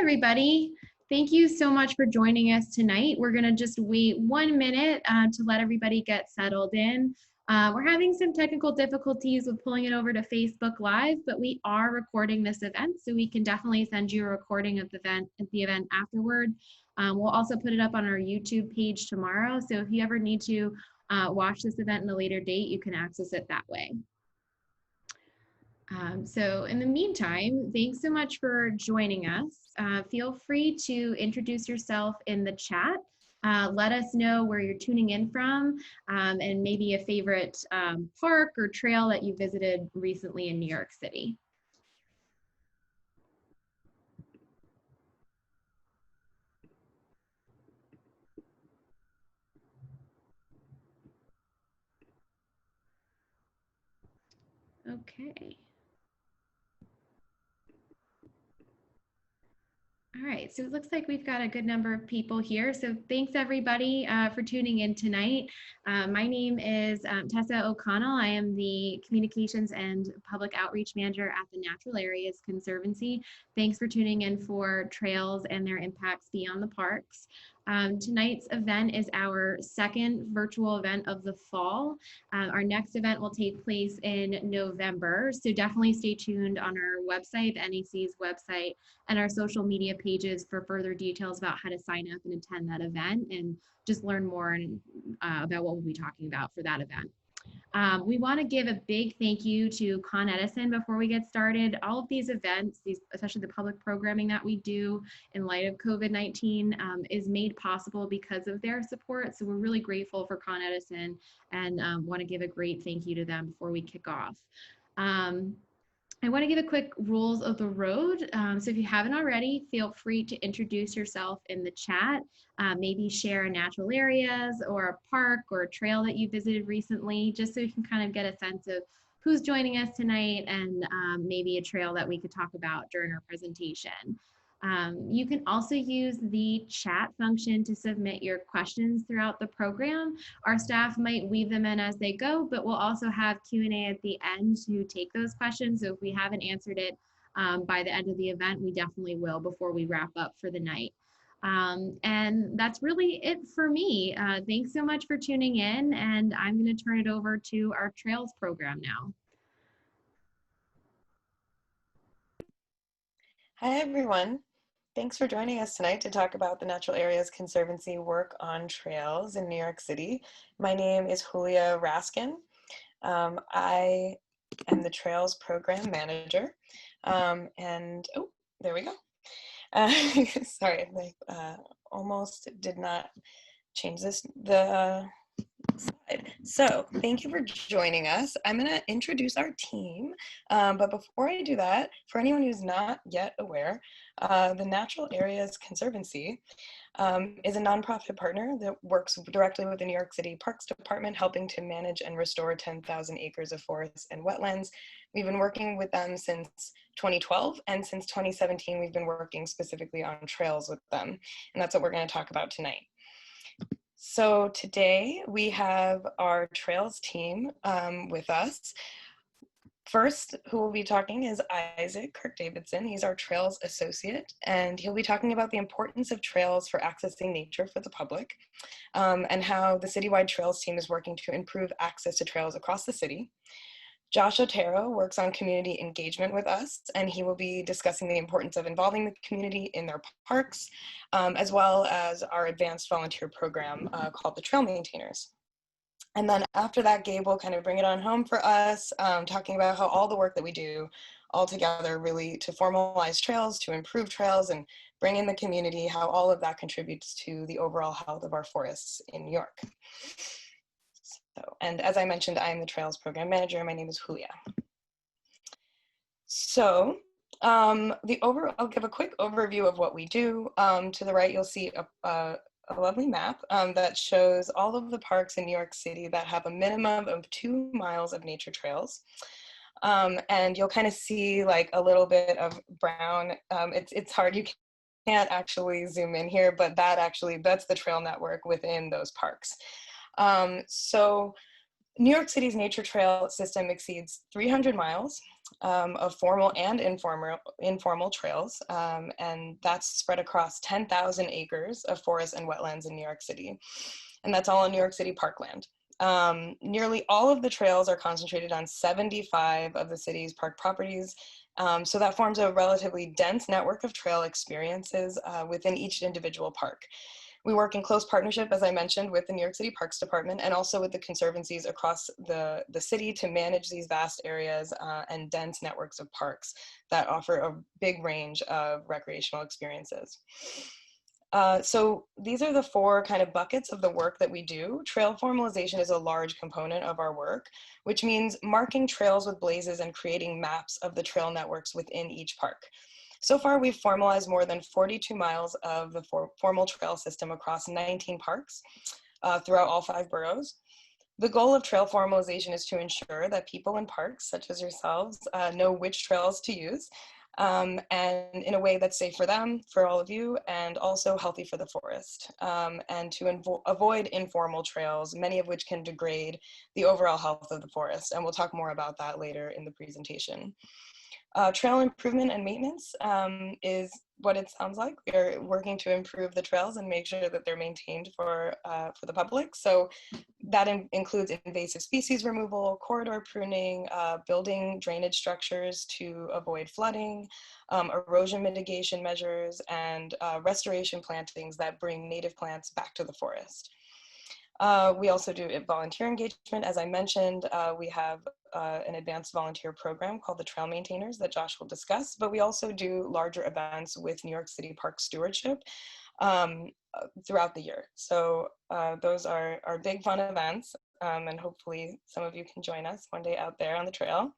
everybody. Thank you so much for joining us tonight. We're going to just wait 1 minute to let everybody get settled in. We're having some technical difficulties with pulling it over to Facebook Live, but we are recording this event, so we can definitely send you a recording of the event afterward. We'll also put it up on our YouTube page tomorrow, so if you ever need to watch this event in a later date, you can access it that way. So in the meantime, thanks so much for joining us. Feel free to introduce yourself in the chat. Let us know where you're tuning in from and maybe a favorite park or trail that you visited recently in New York City. Okay. All right, so it looks like we've got a good number of people here. So thanks everybody for tuning in tonight. My name is Tessa O'Connell. I am the Communications and Public Outreach Manager at the Natural Areas Conservancy. Thanks for tuning in for trails and their impacts beyond the parks. Tonight's event is our second virtual event of the fall. Our next event will take place in November, so definitely stay tuned on our website, the NAC's website, and our social media pages for further details about how to sign up and attend that event and just learn more about what we'll be talking about for that event. We want to give a big thank you to Con Edison before we get started. All of these events, especially the public programming that we do in light of COVID-19, is made possible because of their support. So we're really grateful for Con Edison and want to give a great thank you to them before we kick off. I want to give a quick rules of the road. So if you haven't already, feel free to introduce yourself in the chat. Maybe share natural areas or a park or a trail that you visited recently, just so you can kind of get a sense of who's joining us tonight and maybe a trail that we could talk about during our presentation. You can also use the chat function to submit your questions throughout the program. Our staff might weave them in as they go, but we'll also have Q&A at the end to take those questions. So if we haven't answered it by the end of the event, we definitely will before we wrap up for the night. And that's really it for me. Thanks so much for tuning in, and I'm going to turn it over to our Trails program now. Hi, everyone. Thanks for joining us tonight to talk about the Natural Areas Conservancy work on trails in New York City. My name is Julia Raskin. I am the Trails Program Manager. And, oh, there we go. Sorry, I almost did not change the slide. So thank you for joining us. I'm going to introduce our team, but before I do that, for anyone who's not yet aware, the Natural Areas Conservancy is a nonprofit partner that works directly with the New York City Parks Department, helping to manage and restore 10,000 acres of forests and wetlands. We've been working with them since 2012, and since 2017, we've been working specifically on trails with them, and that's what we're going to talk about tonight. So today we have our trails team with us. First, who will be talking is Isaac Kirk-Davidson. He's our trails associate, and he'll be talking about the importance of trails for accessing nature for the public, and how the citywide trails team is working to improve access to trails across the city. Josh Otero works on community engagement with us, and he will be discussing the importance of involving the community in their parks, as well as our advanced volunteer program called the Trail Maintainers. And then after that, Gabe will kind of bring it on home for us, talking about how all the work that we do all together really to formalize trails, to improve trails, and bring in the community, how all of that contributes to the overall health of our forests in New York. And as I mentioned, I am the Trails Program Manager. My name is Julia. So I'll give a quick overview of what we do. To the right, you'll see a lovely map that shows all of the parks in New York City that have a minimum of 2 miles of nature trails. And you'll kind of see like a little bit of brown. It's hard, you can't actually zoom in here, but that's the trail network within those parks. So New York City's nature trail system exceeds 300 miles. of formal and informal trails, and that's spread across 10,000 acres of forests and wetlands in New York City. And that's all in New York City parkland. Nearly all of the trails are concentrated on 75 of the city's park properties. So that forms a relatively dense network of trail experiences within each individual park. We work in close partnership, as I mentioned, with the New York City Parks Department and also with the conservancies across the city to manage these vast areas and dense networks of parks that offer a big range of recreational experiences. So these are the four kind of buckets of the work that we do. Trail formalization is a large component of our work, which means marking trails with blazes and creating maps of the trail networks within each park. So far, we've formalized more than 42 miles of the formal trail system across 19 parks throughout all 5 boroughs. The goal of trail formalization is to ensure that people in parks, such as yourselves, know which trails to use, and in a way that's safe for them, for all of you, and also healthy for the forest, and to avoid informal trails, many of which can degrade the overall health of the forest. And we'll talk more about that later in the presentation. Trail improvement and maintenance is what it sounds like. We're working to improve the trails and make sure that they're maintained for the public. So that includes invasive species removal, corridor pruning, building drainage structures to avoid flooding, erosion mitigation measures, and restoration plantings that bring native plants back to the forest. We also do volunteer engagement. As I mentioned, we have an advanced volunteer program called the Trail Maintainers that Josh will discuss, but we also do larger events with New York City Park Stewardship throughout the year. So those are big fun events, and hopefully some of you can join us one day out there on the trail.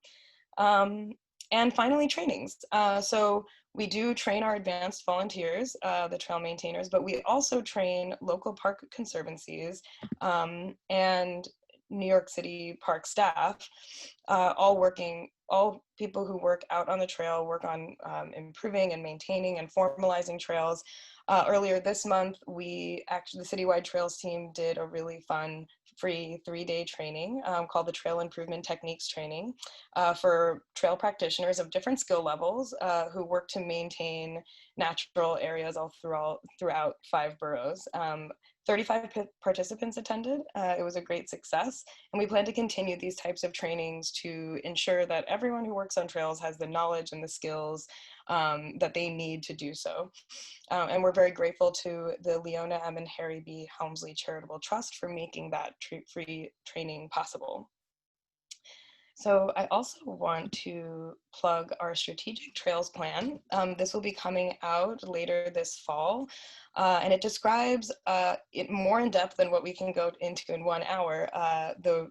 And finally, trainings. So we do train our advanced volunteers, the trail maintainers, but we also train local park conservancies and New York City park staff, all people who work out on the trail, work on improving and maintaining and formalizing trails. Earlier this month, the citywide trails team did a really fun free 3-day training called the Trail Improvement Techniques Training for trail practitioners of different skill levels who work to maintain natural areas all throughout 5 boroughs. 35 participants attended. It was a great success, and we plan to continue these types of trainings to ensure that everyone who works on trails has the knowledge and the skills that they need to do so. And we're very grateful to the Leona M. and Harry B. Helmsley Charitable Trust for making that free training possible. So I also want to plug our strategic trails plan. This will be coming out later this fall, and it describes it more in depth than what we can go into in 1 hour, the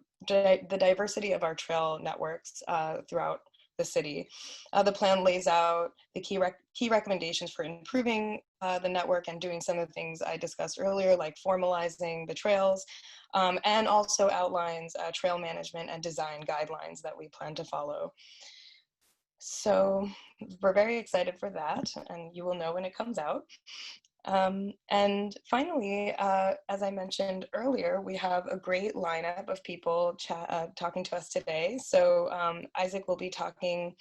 diversity of our trail networks throughout the city. The plan lays out the key recommendations for improving the network and doing some of the things I discussed earlier, like formalizing the trails, and also outlines trail management and design guidelines that we plan to follow. So we're very excited for that, and you will know when it comes out. And finally, as I mentioned earlier, we have a great lineup of people talking to us today. So Isaac will be talking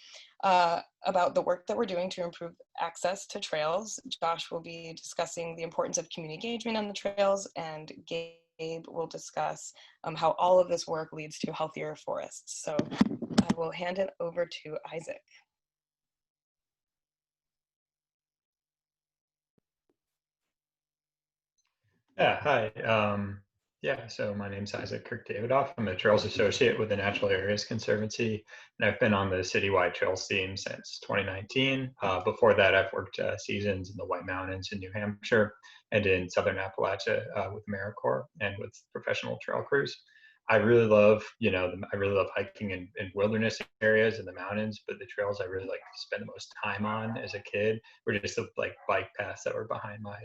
about the work that we're doing to improve access to trails. Josh will be discussing the importance of community engagement on the trails, and Gabe will discuss how all of this work leads to healthier forests. So I will hand it over to Isaac. Yeah, hi. So my name's Isaac Kirk-Davidoff. I'm a Trails Associate with the Natural Areas Conservancy, and I've been on the citywide trails team since 2019. Before that, I've worked seasons in the White Mountains in New Hampshire and in Southern Appalachia with AmeriCorps and with professional trail crews. I really love, hiking in wilderness areas in the mountains, but the trails I really like to spend the most time on as a kid were just the bike paths that were behind my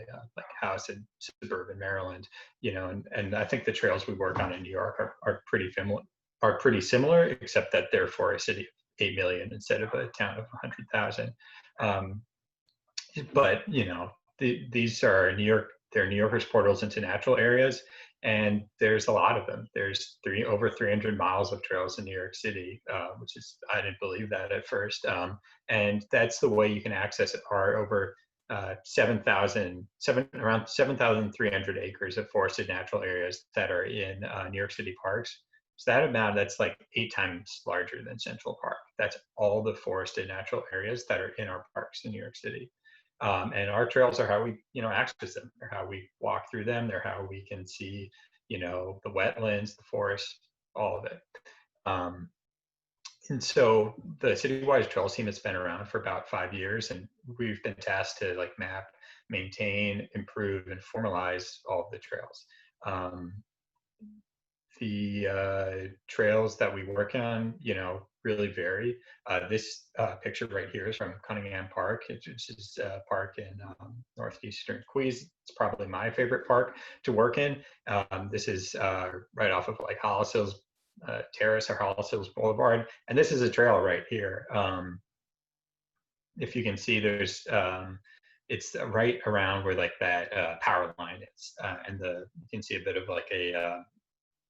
house in suburban Maryland, and I think the trails we work on in New York are pretty similar, except that they're for a city of 8 million instead of a town of 100,000. But these are New York. they're New Yorkers' portals into natural areas, and there's a lot of them. There's over 300 miles of trails in New York City, which is, I didn't believe that at first. And that's the way you can access it, are over around 7,300 acres of forested natural areas that are in New York City parks. So that amount, that's like 8 times larger than Central Park. That's all the forested natural areas that are in our parks in New York City. And our trails are how we, access them. They're how we walk through them. They're how we can see, the wetlands, the forest, all of it. And so the Citywide Trails team has been around for about 5 years, and we've been tasked to like map, maintain, improve, and formalize all of the trails. The trails that we work on, really vary. This picture right here is from Cunningham Park, which is a park in northeastern Queens. It's probably my favorite park to work in. This is right off of like Hollis Hills Terrace or Hollis Hills Boulevard, and this is a trail right here. If you can see, there's it's right around where like that power line is, and you can see a bit of like a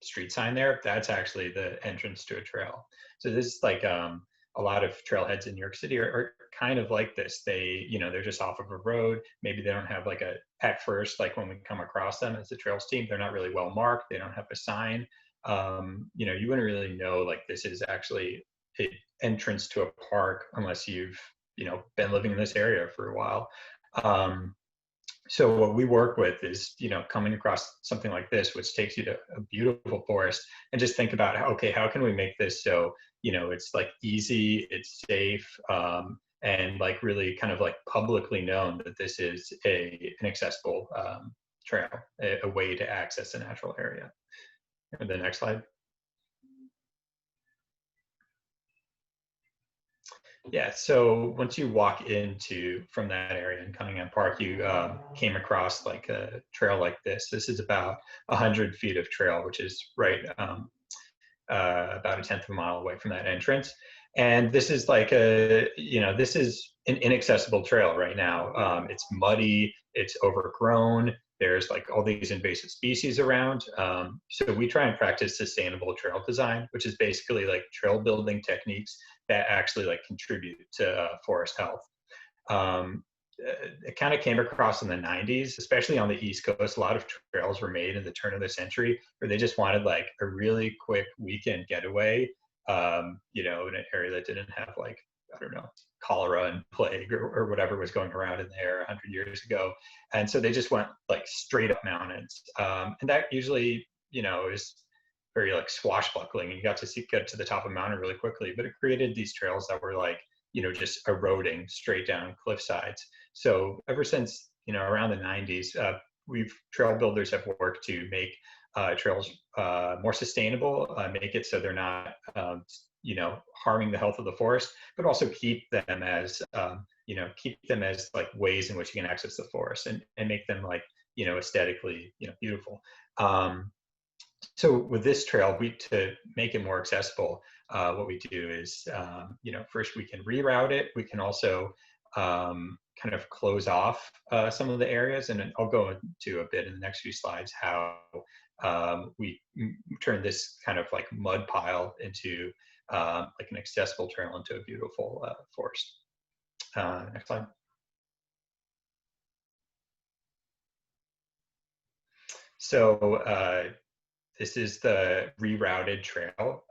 street sign there. That's actually the entrance to a trail. So this is like a lot of trailheads in New York City are kind of like this. They, they're just off of a road. Maybe they don't have like at first, like when we come across them as the trails team, they're not really well marked. They don't have a sign. You wouldn't really know like this is actually an entrance to a park unless you've, been living in this area for a while. So what we work with is, coming across something like this, which takes you to a beautiful forest, and just think about, how can we make this so, it's like easy, it's safe, and like really kind of like publicly known that this is an accessible trail, a way to access a natural area. And the next slide. Yeah, so once you walk from that area in Cunningham Park, you came across like a trail like this. This is about 100 feet of trail, which is right about a 1/10 of a mile away from that entrance. And this is like this is an inaccessible trail right now. It's muddy, it's overgrown. There's like all these invasive species around. So we try and practice sustainable trail design, which is basically like trail building techniques that actually like contribute to forest health. It kind of came across in the 90s, especially on the East Coast. A lot of trails were made in the turn of the century where they just wanted like a really quick weekend getaway, in an area that didn't have like, I don't know, cholera and plague or whatever was going around in there 100 years ago. And so they just went like straight up mountains. And that usually, is very like swashbuckling, and you got to get to the top of a mountain really quickly, but it created these trails that were like, just eroding straight down cliff sides. So ever since, around the 90s, trail builders have worked to make trails more sustainable, make it so they're not, harming the health of the forest, but also keep them as like ways in which you can access the forest and make them like, aesthetically, beautiful. So with this trail, to make it more accessible, what we do is, first we can reroute it. We can also kind of close off some of the areas, and I'll go into a bit in the next few slides how we turn this kind of like mud pile into like an accessible trail into a beautiful forest. Next slide. So this is the rerouted trail.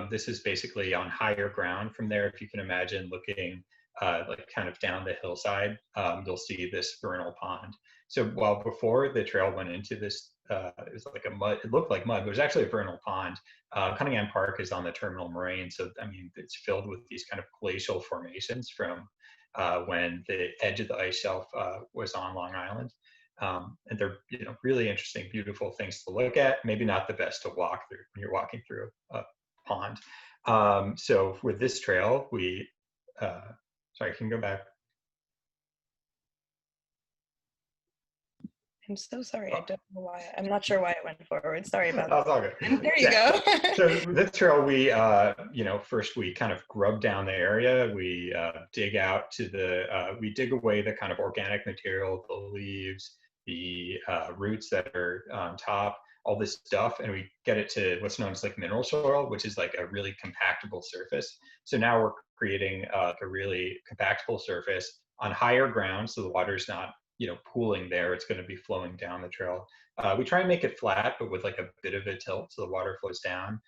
This is basically on higher ground from there. If you can imagine looking like kind of down the hillside, you'll see this vernal pond. So while before the trail went into this, it was like it looked like mud, but it was actually a vernal pond. Cunningham Park is on the terminal moraine. So, I mean, it's filled with these kind of glacial formations from when the edge of the ice shelf was on Long Island. And they're really interesting, beautiful things to look at. Maybe not the best to walk through when you're walking through a pond. So with this trail, we sorry, can you go back? I'm so sorry. I don't know why. I'm not sure why it went forward. Sorry about that. That's all good. And there you go. So this trail, we, first we kind of grub down the area. We dig out to we dig away the kind of organic material, the leaves, the roots that are on top, all this stuff, and we get it to what's known as like mineral soil, which is like a really compactable surface. So now we're creating a really compactable surface on higher ground, so the water's not, you know, pooling there. It's going to be flowing down the trail. We try and make it flat, but with like a bit of a tilt, so the water flows down.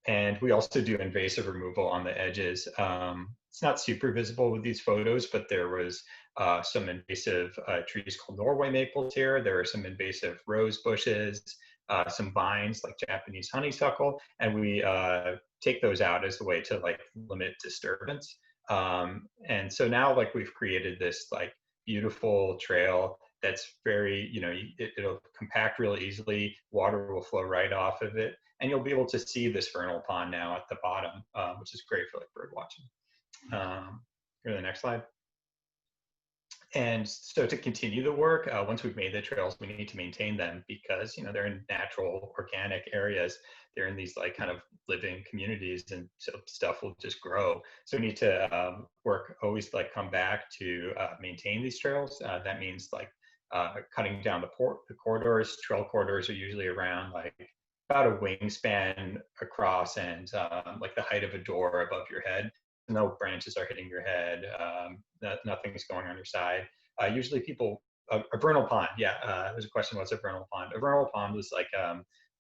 And we also do invasive removal on the edges. It's not super visible with these photos, but there was some invasive trees called Norway maples here. There are some invasive rose bushes, some vines like Japanese honeysuckle, and we take those out as a way to like limit disturbance. And so now like we've created this like beautiful trail that's very, you know, it'll compact really easily. Water will flow right off of it. And you'll be able to see this vernal pond now at the bottom, which is great for like bird watching. Go to the next slide. And so to continue the work, once we've made the trails, we need to maintain them because, you know, they're in natural organic areas. They're in these like kind of living communities, and so stuff will just grow. So we need to always like come back to maintain these trails. That means like cutting down the corridors. Trail corridors are usually around like about a wingspan across and like the height of a door above your head. No branches are hitting your head. Nothing's going on your side. Usually people, a vernal pond, yeah, there's a question, what's a vernal pond? A vernal pond is like,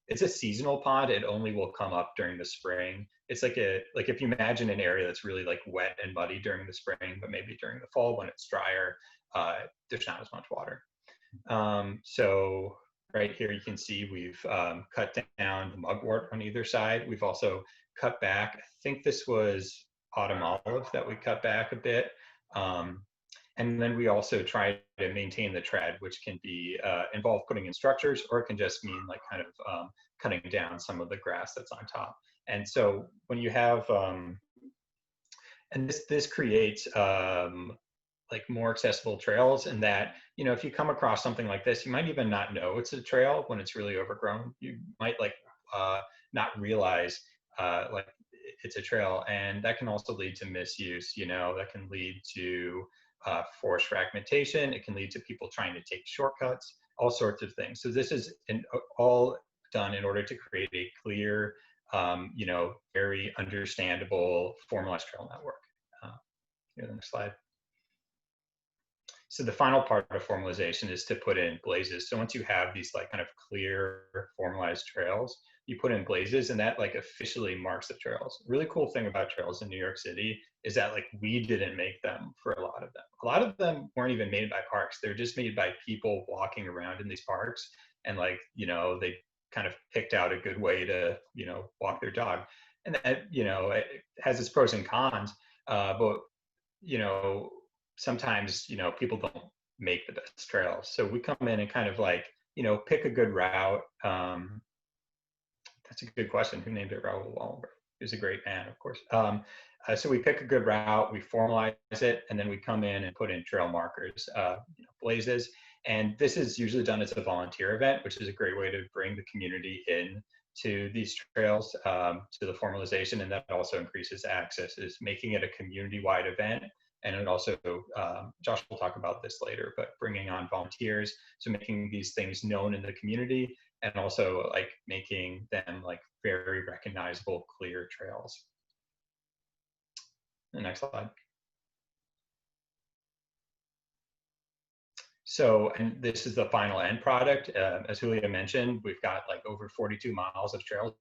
it's a seasonal pond. It only will come up during the spring. It's like if you imagine an area that's really like wet and muddy during the spring, but maybe during the fall when it's drier, there's not as much water. So right here you can see we've cut down the mugwort on either side. We've also cut back, I think this was autumn olive that we cut back a bit. And then we also try to maintain the tread, which can be involve putting in structures, or it can just mean like kind of cutting down some of the grass that's on top. And so when you have, and this creates like more accessible trails, and that, you know, if you come across something like this, you might even not know it's a trail when it's really overgrown. You might like not realize like it's a trail, and that can also lead to misuse. You know, that can lead to forest fragmentation. It can lead to people trying to take shortcuts, all sorts of things. So this is all done in order to create a clear, you know, very understandable formalized trail network. Here, the next slide. So the final part of formalization is to put in blazes. So once you have these like kind of clear formalized trails, you put in blazes, and that like officially marks the trails. Really cool thing about trails in New York City is that like we didn't make them for a lot of them. A lot of them weren't even made by parks. They're just made by people walking around in these parks, and like, you know, they kind of picked out a good way to, you know, walk their dog. And that, you know, it has its pros and cons, but, you know, sometimes, you know, people don't make the best trails. So we come in and kind of like, you know, pick a good route. That's a good question. Who named it Raoul Wallenberg? He was a great man, of course. So we pick a good route, we formalize it, and then we come in and put in trail markers, you know, blazes. And this is usually done as a volunteer event, which is a great way to bring the community in to these trails, to the formalization. And that also increases access, is making it a community-wide event. And it also, Josh will talk about this later, but bringing on volunteers, so making these things known in the community, and also like making them like very recognizable, clear trails. The next slide. So, and this is the final end product. As Julia mentioned, we've got like over 42 miles of trails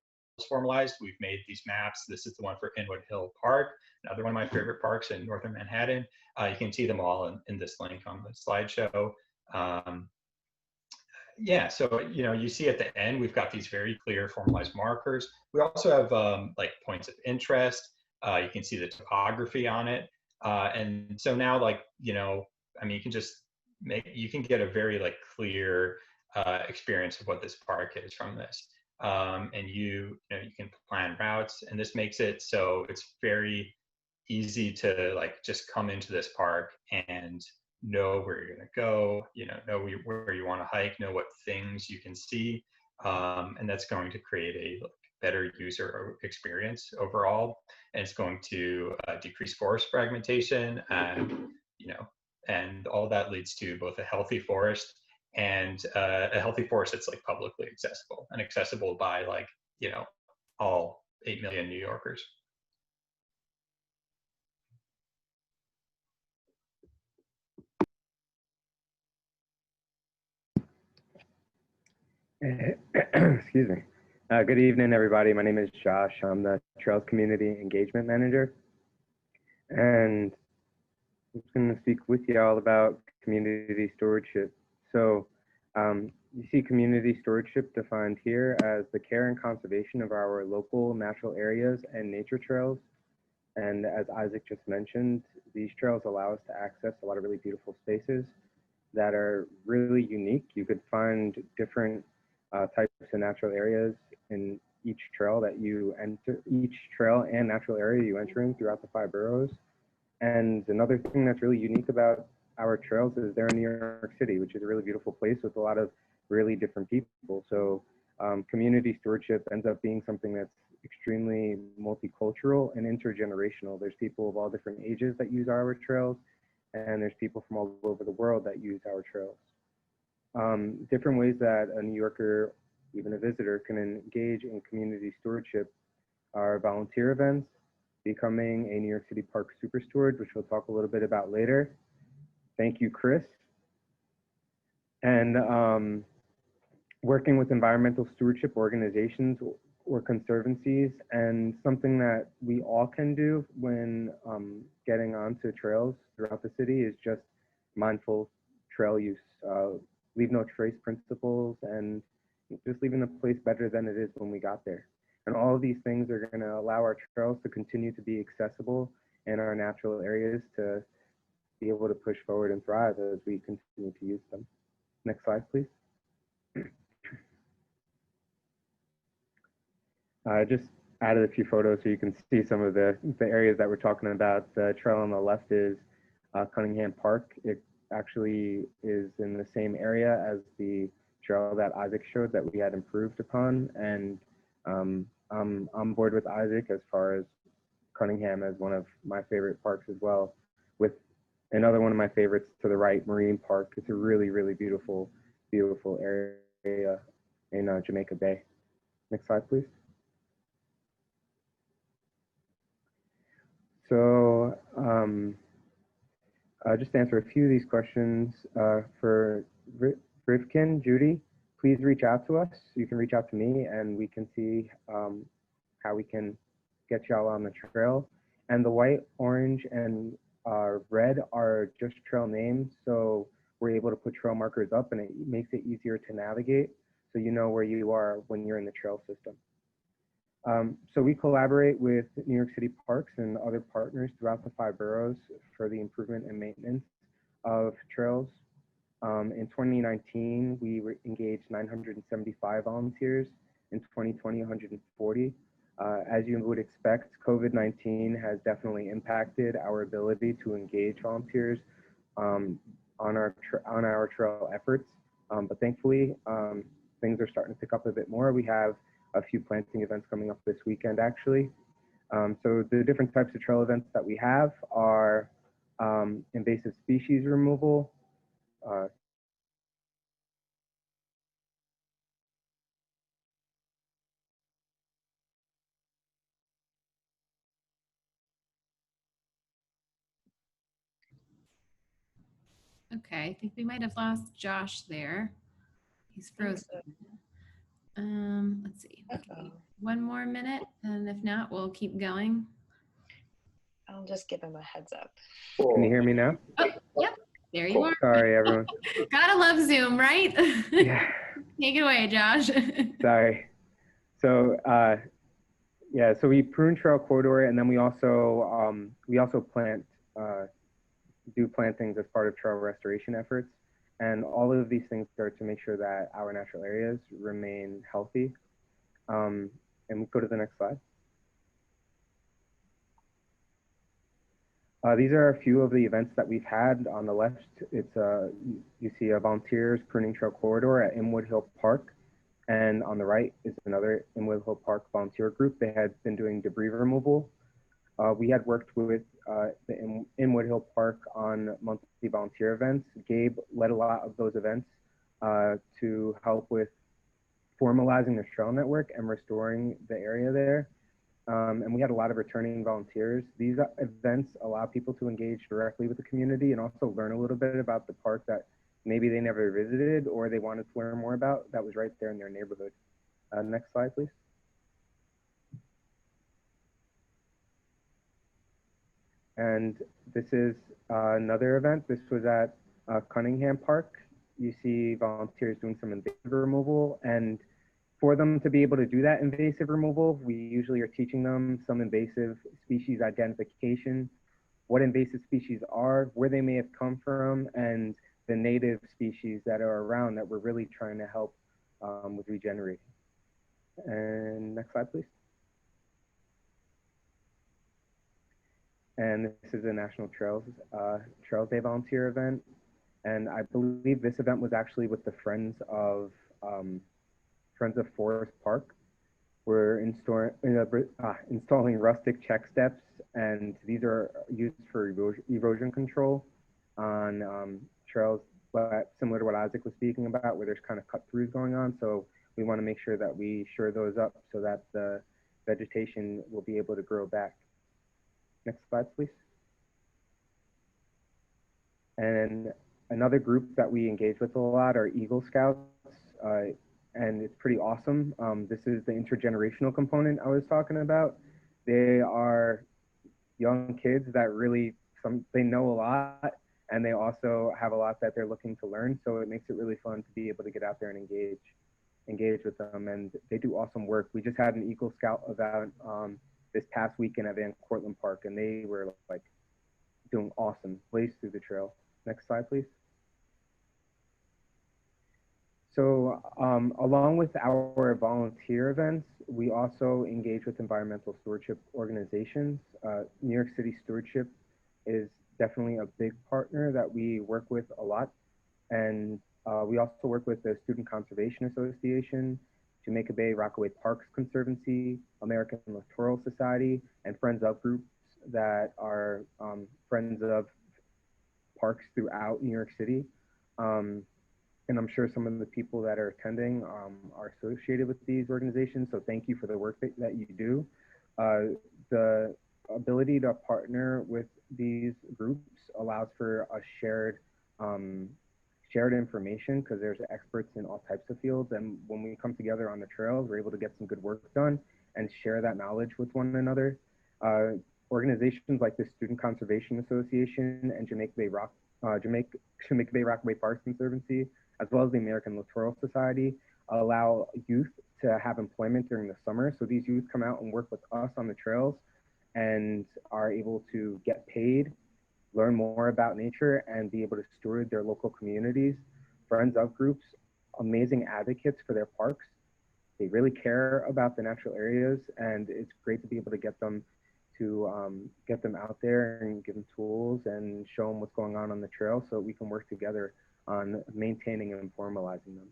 formalized. We've made these maps. This is the one for Inwood Hill Park, another one of my favorite parks in northern Manhattan. You can see them all in this link on the slideshow. Yeah, so, you know, you see at the end, we've got these very clear formalized markers. We also have like points of interest. You can see the topography on it. And so now, like, you know, I mean, you can get a very like clear experience of what this park is from this. And you can plan routes, and this makes it so it's very easy to like just come into this park and know where you're going to go, you know where you want to hike, know what things you can see, and that's going to create a better user experience overall, and it's going to decrease forest fragmentation, and you know, And all that leads to both a healthy forest and a healthy forest that's like publicly accessible and accessible by like, you know, all 8 million New Yorkers. Excuse me. Good evening, everybody. My name is Josh. I'm the Trails Community Engagement Manager. And I'm just going to speak with you all about community stewardship. So you see community stewardship defined here as the care and conservation of our local natural areas and nature trails. And as Isaac just mentioned, these trails allow us to access a lot of really beautiful spaces that are really unique. You could find different types of natural areas in each trail that you enter, each trail and natural area you enter in throughout the 5 boroughs. And another thing that's really unique about our trails is they're in New York City, which is a really beautiful place with a lot of really different people. So community stewardship ends up being something that's extremely multicultural and intergenerational. There's people of all different ages that use our trails, and there's people from all over the world that use our trails. Different ways that a New Yorker, even a visitor, can engage in community stewardship are volunteer events, becoming a New York City Park Super Steward, which we'll talk a little bit about later. Thank you, Chris. And working with environmental stewardship organizations or conservancies, and something that we all can do when getting onto trails throughout the city is just mindful trail use, leave no trace principles, and just leaving the place better than it is when we got there. And all of these things are going to allow our trails to continue to be accessible and our natural areas to be able to push forward and thrive as we continue to use them. Next slide, please. I just added a few photos so you can see some of the areas that we're talking about. The trail on the left is Cunningham Park. It actually is in the same area as the trail that Isaac showed that we had improved upon. And I'm on board with Isaac as far as Cunningham as one of my favorite parks as well, with another one of my favorites to the right, Marine Park. It's a really, really beautiful, beautiful area in Jamaica Bay. Next slide, please. So just to answer a few of these questions, for Rivkin, Judy, please reach out to us. You can reach out to me and we can see how we can get y'all on the trail. And the white, orange, and red are just trail names. So we're able to put trail markers up and it makes it easier to navigate so you know where you are when you're in the trail system. So we collaborate with New York City Parks and other partners throughout the 5 boroughs for the improvement and maintenance of trails. In 2019, we engaged 975 volunteers. In 2020, 140. As you would expect, COVID-19 has definitely impacted our ability to engage volunteers on our trail efforts. But thankfully, things are starting to pick up a bit more. We have a few planting events coming up this weekend, actually. So the different types of trail events that we have are invasive species removal, Okay, I think we might have lost Josh there. He's frozen. Let's see. Okay, 1 more minute, and if not, we'll keep going. I'll just give him a heads up. Can you hear me now? Oh, yep, there you are. Sorry, everyone. Gotta love Zoom, right? Yeah. Take it away, Josh. Sorry. So yeah, so we prune trail corridor, and then we also plant, do plantings as part of trail restoration efforts. And all of these things are to make sure that our natural areas remain healthy. And we go to the next slide. These are a few of the events that we've had. On the left, it's you see a volunteers pruning trail corridor at INWOOD Hill Park. And on the right is another INWOOD Hill Park volunteer group. They had been doing debris removal. We had worked with the Inwood Hill Park on monthly volunteer events. Gabe led a lot of those events to help with formalizing the trail network and restoring the area there. And we had a lot of returning volunteers. These events allow people to engage directly with the community and also learn a little bit about the park that maybe they never visited or they wanted to learn more about that was right there in their neighborhood. Next slide, please. And this is another event. This was at Cunningham Park. You see volunteers doing some invasive removal, and for them to be able to do that invasive removal, we usually are teaching them some invasive species identification, what invasive species are, where they may have come from, and the native species that are around that we're really trying to help with regenerating. And next slide, please. And this is a National Trails Day volunteer event. And I believe this event was actually with the Friends of Forest Park. We're installing rustic check steps, and these are used for erosion control on trails, but similar to what Isaac was speaking about, where there's kind of cut throughs going on. So we want to make sure that we shore those up so that the vegetation will be able to grow back. Next slide, please. And another group that we engage with a lot are Eagle Scouts, and it's pretty awesome. This is the intergenerational component I was talking about. They are young kids that really, they know a lot, and they also have a lot that they're looking to learn. So it makes it really fun to be able to get out there and engage with them. And they do awesome work. We just had an Eagle Scout event this past weekend at Van Cortlandt Park, and they were like doing awesome, blazed through the trail. Next slide, please. So along with our volunteer events, we also engage with environmental stewardship organizations. New York City Stewardship is definitely a big partner that we work with a lot. And we also work with the Student Conservation Association, Jamaica Bay Rockaway Parks Conservancy, American Littoral Society, and friends of groups that are friends of parks throughout New York City. And I'm sure some of the people that are attending are associated with these organizations. So thank you for the work that you do. The ability to partner with these groups allows for a shared information, because there's experts in all types of fields. And when we come together on the trails, we're able to get some good work done and share that knowledge with one another. Organizations like the Student Conservation Association and Jamaica Bay Rockaway Parks Conservancy, as well as the American Littoral Society, allow youth to have employment during the summer. So these youth come out and work with us on the trails and are able to get paid, learn more about nature, and be able to steward their local communities. Friends of groups, amazing advocates for their parks. They really care about the natural areas, and it's great to be able to get them out there and give them tools and show them what's going on the trail so we can work together on maintaining and formalizing them.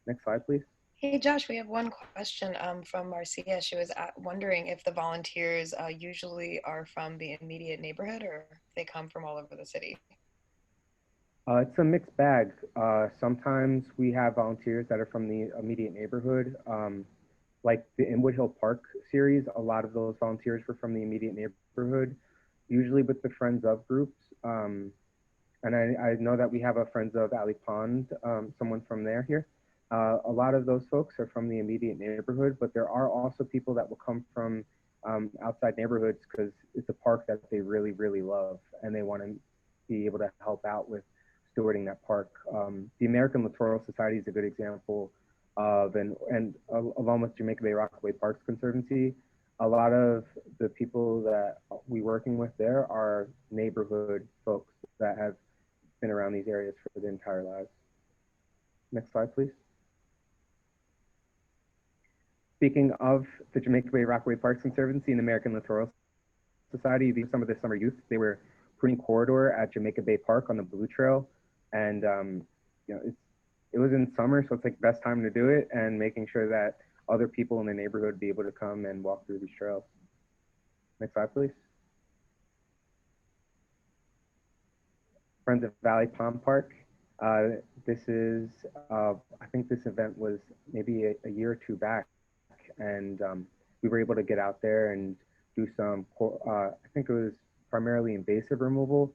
Next slide, please. Hey, Josh, we have one question from Marcia. She was wondering if the volunteers usually are from the immediate neighborhood or if they come from all over the city. It's a mixed bag. Sometimes we have volunteers that are from the immediate neighborhood. Like the Inwood Hill Park series, a lot of those volunteers were from the immediate neighborhood, usually with the Friends of groups. And I know that we have a Friends of Alley Pond, someone from there here. A lot of those folks are from the immediate neighborhood, but there are also people that will come from outside neighborhoods because it's a park that they really, really love, and they want to be able to help out with stewarding that park. The American Littoral Society is a good example of, along with Jamaica Bay Rockaway Parks Conservancy, a lot of the people that we're working with there are neighborhood folks that have been around these areas for their entire lives. Next slide, please. Speaking of the Jamaica Bay Rockaway Parks Conservancy and American Littoral Society, these are some of the summer youth. They were pruning corridor at Jamaica Bay Park on the Blue Trail, and you know, it was in summer, so it's like the best time to do it, and making sure that other people in the neighborhood be able to come and walk through these trails. Next slide, please. Friends of Valley Pond Park. This is, I think this event was maybe a year or two back, and we were able to get out there and do some, I think it was primarily invasive removal.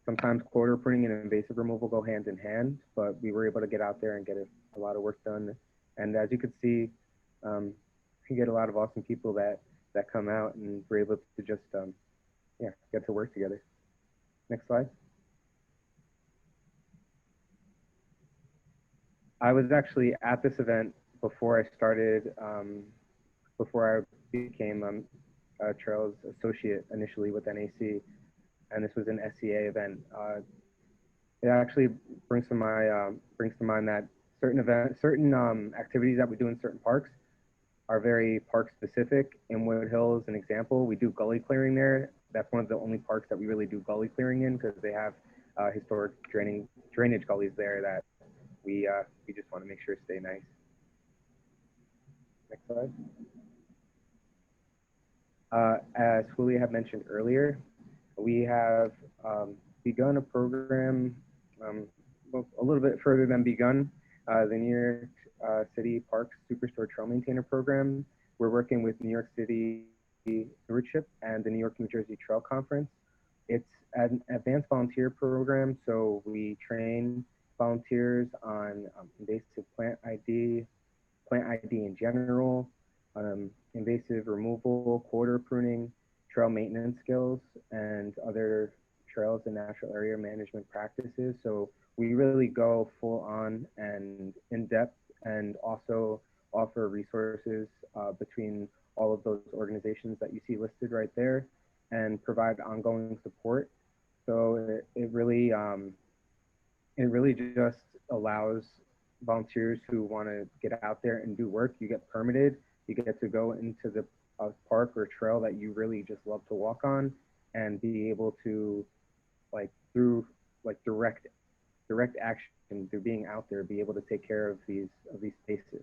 Sometimes quarter pruning and invasive removal go hand in hand, but we were able to get out there and get a lot of work done. And as you could see, you get a lot of awesome people that come out, and we're able to just yeah, get to work together. Next slide. I was actually at this event before I started, before I became a Trails Associate initially with NAC, and this was an SCA event. It actually brings to mind that certain activities that we do in certain parks are very park specific. INWOOD Hill is an example. We do gully clearing there. That's one of the only parks that we really do gully clearing in, because they have historic drainage gullies there that we just want to make sure stay nice. Next slide. As Julia had mentioned earlier, we have begun a program, well, a little bit further than begun, the New York City Parks Superstore Trail Maintainer Program. We're working with New York City Stewardship and the New York, New Jersey Trail Conference. It's an advanced volunteer program, so we train volunteers on invasive plant ID in general, invasive removal, quarter pruning, trail maintenance skills, and other trails and natural area management practices. So we really go full on and in depth, and also offer resources between all of those organizations that you see listed right there, and provide ongoing support. So it really just allows volunteers who want to get out there and do work. You get permitted, you get to go into the park or trail that you really just love to walk on, and be able to, like, through like direct action, through being out there, be able to take care of these spaces.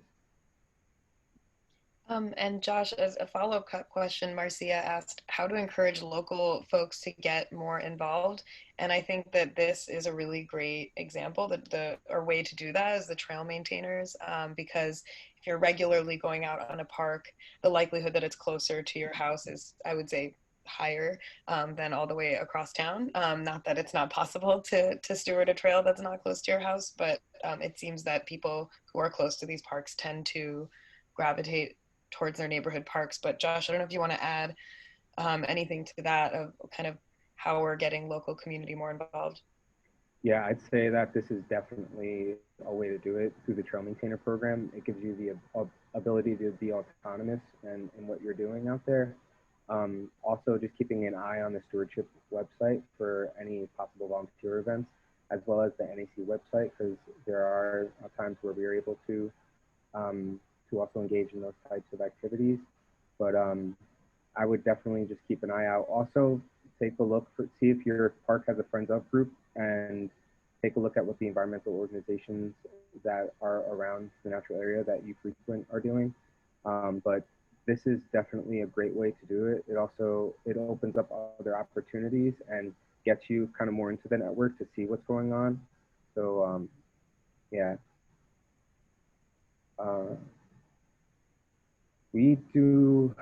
And Josh, as a follow-up question, Marcia asked how to encourage local folks to get more involved. And I think that this is a really great example, that or way to do that is the trail maintainers, because if you're regularly going out on a park, the likelihood that it's closer to your house is, I would say, higher than all the way across town. Not that it's not possible to steward a trail that's not close to your house, but it seems that people who are close to these parks tend to gravitate towards their neighborhood parks. But Josh, I don't know if you want to add anything to that, of kind of how we're getting local community more involved. Yeah, I'd say that this is definitely a way to do it through the Trail Maintainer Program. It gives you the ability to be autonomous in what you're doing out there. Also, just keeping an eye on the Stewardship website for any possible volunteer events, as well as the NAC website, because there are times where we are able to also engage in those types of activities. But I would definitely just keep an eye out. Also, take a look see if your park has a Friends Of group, and take a look at what the environmental organizations that are around the natural area that you frequent are doing. But this is definitely a great way to do it. It opens up other opportunities and gets you kind of more into the network to see what's going on. So yeah. We do,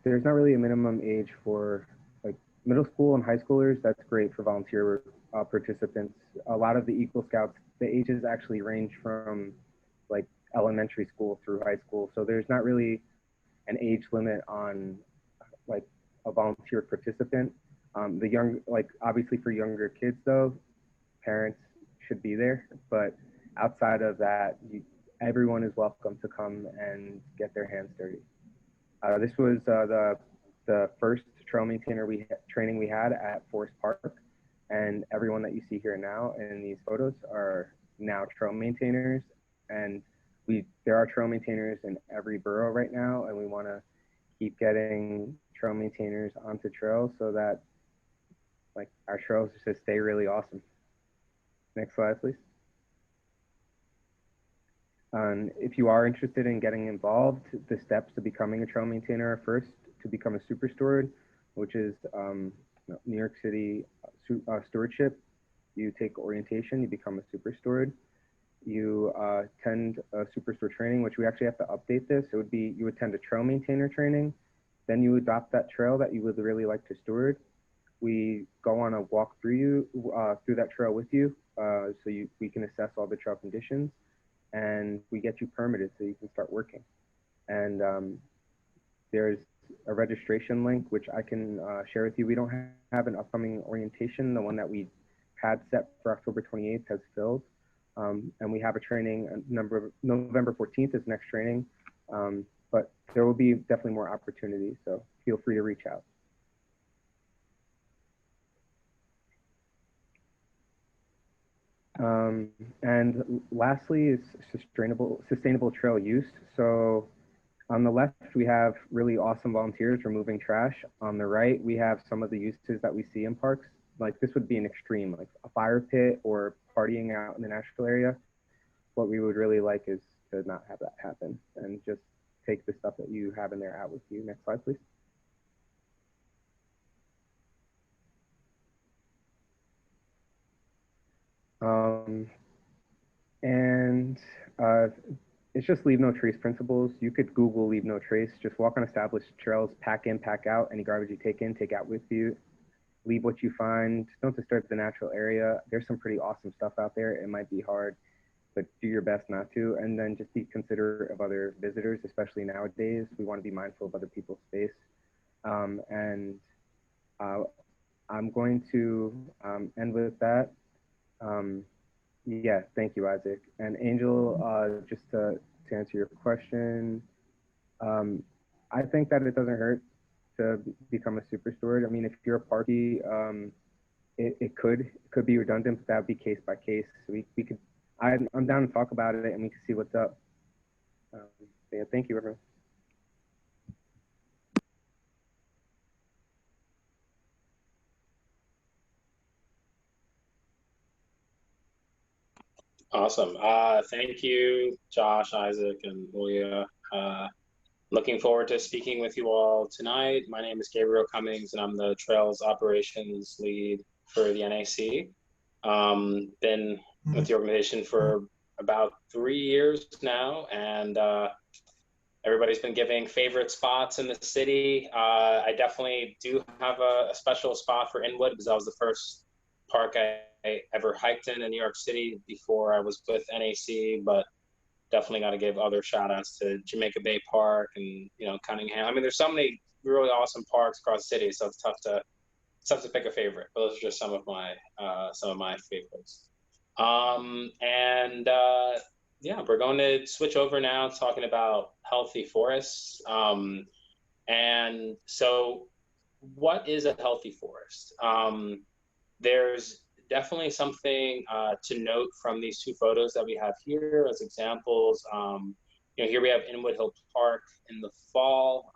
there's not really a minimum age for, like, middle school and high schoolers. That's great for volunteer participants. A lot of the Eagle Scouts, the ages actually range from like elementary school through high school. So there's not really an age limit on like a volunteer participant. Obviously for younger kids though, parents should be there, but outside of that, everyone is welcome to come and get their hands dirty. This was the first trail maintainer training we had at Forest Park, and everyone that you see here now in these photos are now trail maintainers, and there are trail maintainers in every borough right now, and we want to keep getting trail maintainers onto trails so that, like, our trails just stay really awesome. Next slide, please. If you are interested in getting involved, the steps to becoming a trail maintainer are first to become a super steward, which is New York City Stewardship. You take orientation, you become a super steward. You attend a super steward training, which we actually have to update this. It would be, you attend a trail maintainer training, then you adopt that trail that you would really like to steward. We go on a walk through through that trail with you, so we can assess all the trail conditions, and we get you permitted so you can start working. And there's a registration link which I can share with you. We don't have an upcoming orientation. The one that we had set for October 28th has filled, and we have a training. November 14th is next training, but there will be definitely more opportunities. So feel free to reach out. And lastly is sustainable trail use. So on the left, we have really awesome volunteers removing trash. On the right, we have some of the uses that we see in parks. Like this would be an extreme, like a fire pit or partying out in the natural area. What we would really like is to not have that happen and just take the stuff that you have in there out with you. Next slide, please. It's just leave no trace principles. You could Google leave no trace. Just walk on established trails, pack in, pack out. Any garbage you take in, take out with you. Leave what you find. Don't disturb the natural area. There's some pretty awesome stuff out there. It might be hard, but do your best not to. And then just be considerate of other visitors, especially nowadays. We want to be mindful of other people's space. I'm going to end with that. Yeah, thank you, Isaac. And Angel, just to answer your question, I think that it doesn't hurt to become a super steward. I mean, if you're a party, it could be redundant, but that would be case by case. So we could, I'm down to talk about it and we can see what's up. Yeah, thank you, everyone. Awesome. Thank you, Josh, Isaac, and Julia. Looking forward to speaking with you all tonight. My name is Gabriel Cummings, and I'm the Trails Operations Lead for the NAC. Been with the organization for about 3 years now, and everybody's been giving favorite spots in the city. I definitely do have a special spot for INWOOD because that was the first park I ever hiked in New York City before I was with NAC, but definitely got to give other shout outs to Jamaica Bay Park and, Cunningham. I mean, there's so many really awesome parks across the city, so it's tough to pick a favorite, but those are just some of my favorites. Yeah, we're going to switch over now talking about healthy forests. And so what is a healthy forest? There's definitely something to note from these two photos that we have here as examples. Here we have Inwood Hill Park in the fall.